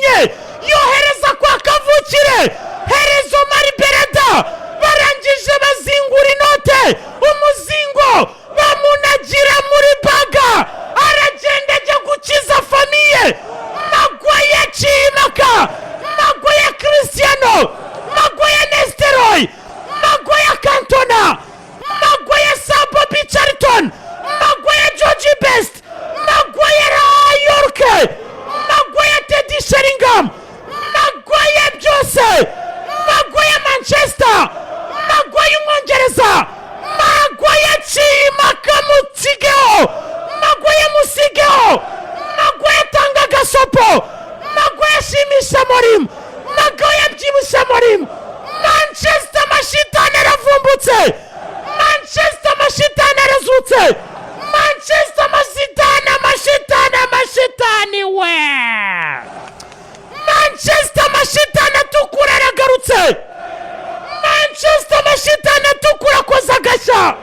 yatumye yohereza kwa kavukire Herezo Maribereda barangije bazingura inote umuzingo bamunagira muri baga aragenda ajya gukiza famiye Maguire Chimaka Maguire Cristiano Maguire Nesteroy Maguire Cantona Maguire Sabo Bicharlton Maguire George Best Maguire Yorke Maguire Teddy Sheringham Maguire byose Maguire Manchester Maguire Mwongereza Maguire Chimaka Mutsigeho Maguire Musigeho Maguire Tanga Gasopo Maguire Shimisha Morim Maguire Byibusha Morim Manchester mashitani aravumbutse Manchester mashitani arazutse Manchester mashitani we Manchester mashitani atukura aragarutse Manchester mashitani atukura koza gasha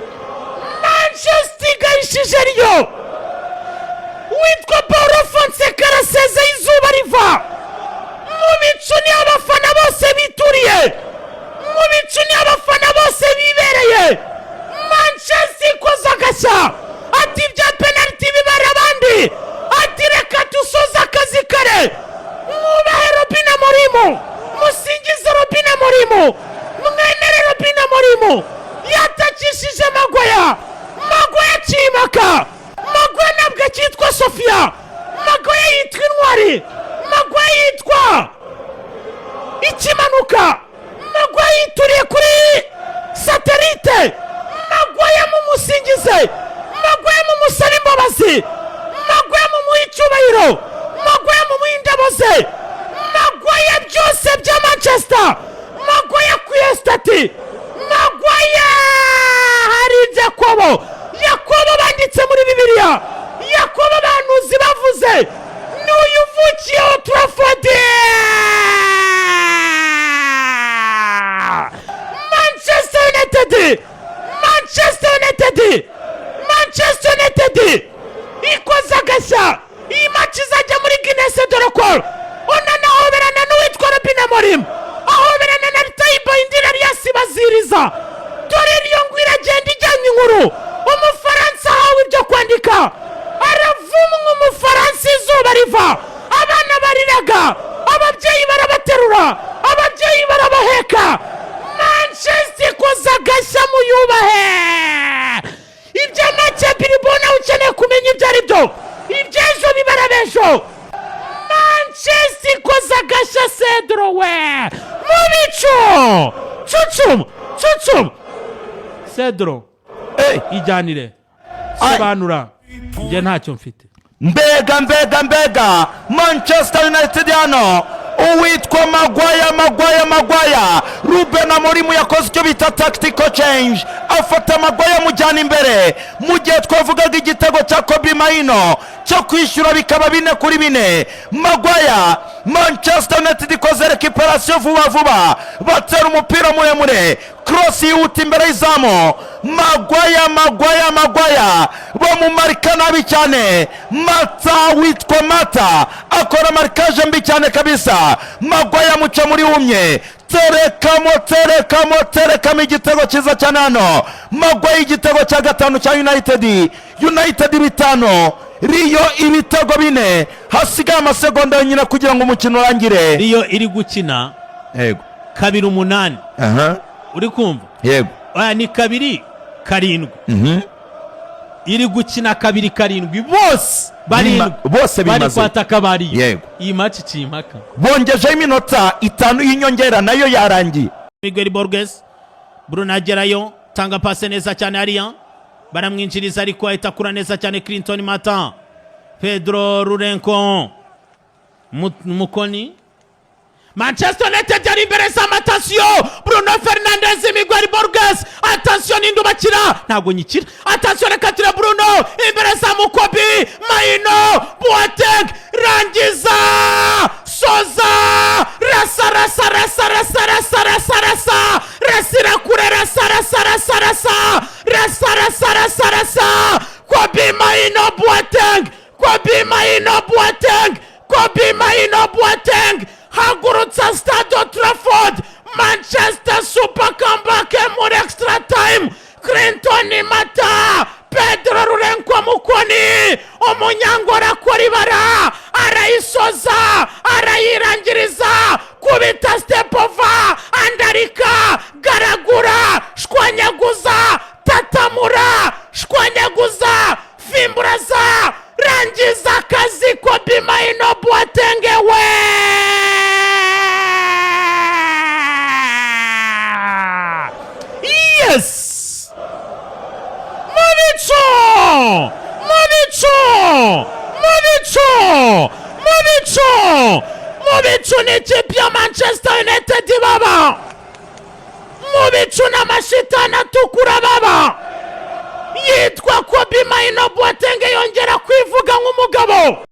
Manchester igayishije ryo witwa Paulo Fonseca araseze izuba riva mu bicu ni abafana bose bituriye mu bicu ni abafana bose bibereye Manchester ikoza gasha ati bya penalty bibara abandi ati reka dusoza akazi kare mwubahe Robin Amorim musingize Robin Amorim mwenere Robin Amorim yatakishije Maguire Chimaka Maguire nabwo cyitwa Sofia Maguire yitwa Intwari Maguire yitwa Ikimanuka Maguire yituriye kuri satellite Maguire mumusingize Maguire mumusaba imbabazi Maguire mumuyicyubahiro Maguire mumuhindaboze Maguire byose bya Manchester Maguire kuyestati Maguire hari Yakobo banditse muri Bibiliya Yakobo banuzi bavuze n'uyuvukiye Old Trafford Manchester United ikoza gasha iyi match izajya muri Guinness de Record onana ahoberana n'uwitwa Robin Amorim ahoberana na Taibo Indira yasibaziriza dore iyo ngwira agenda ijyanye inkuru umufaransa hawe ibyo kwandika aravumwa umufaransa izuba riva abana bariraga ababyeyi barabaterura ababyeyi barabaheka Manchester ikoza gasha muyubahe ibyo make Bilibona ukeneye kumenya ibyo ari byo ibyejo bibarabejo Manchester ikoza gasha Cedro we mu bicu cucum Cedro ijyanire sobanura njye ntacyo mfite mbega Manchester United hano uwitwa Maguire Ruben Amorim yakoze icyo bita tactical change afata Maguire mujyana imbere mu gihe twavugaga igitego cya Kobe Maino cyo kwishyura bikaba 4-4 Maguire Manchester United ikoze recuperation vuba batera umupira muremure cross yihuta imbere y'izamu Maguire bamumarika nabi cyane witwa Mata akora markage mbi cyane kabisa Maguire muca muri umye terekamo igitego cyiza cyane hano Maguire igitego cya gatanu cya United 5 Rio ibitego 4 hasigaye amasegonda yonyine kugira ngo umukino urangire Rio iri gukina yego 2-8 uri kumva yego ni 2-7 iri gukina 2-7 bose bimaze bari kwataka bari yego iyi match Chimaka bongeje iminota 5 y'inyongera nayo yarangiye Miguel Borges Bruno agerayo tanga passe neza cyane ariya baramwinjiriza ariko ahita kura neza cyane Clinton Mata Pedro Rurenko Mukoni Manchester United ari imbere attention Bruno Fernandes Miguel Borges attention indubakira ntago nyikira attention rekatira Bruno imbere za Mukobi Maino Boateng rangiza soza rasa rasira kure rasa Kobi Maino Boateng bahagurutsa Stade Old Trafford. Manchester super comeback muri extra time. Clinton Mata, Pedro Rurenko Mukoni, umunyangora akora ibara, arayisoza, arayirangiriza, kubita step over, andarika, garagura, shwanyaguza, tatamura, shwanyaguza, fimburaza, rangiza akazi Kobe Maino Boateng we. Yes! Mubicu ni ikipe ya Manchester United baba. Mubicu n'amashitani atukura baba. Yitwa Kobe Maino Boateng yongera kwivuga nk'umugabo.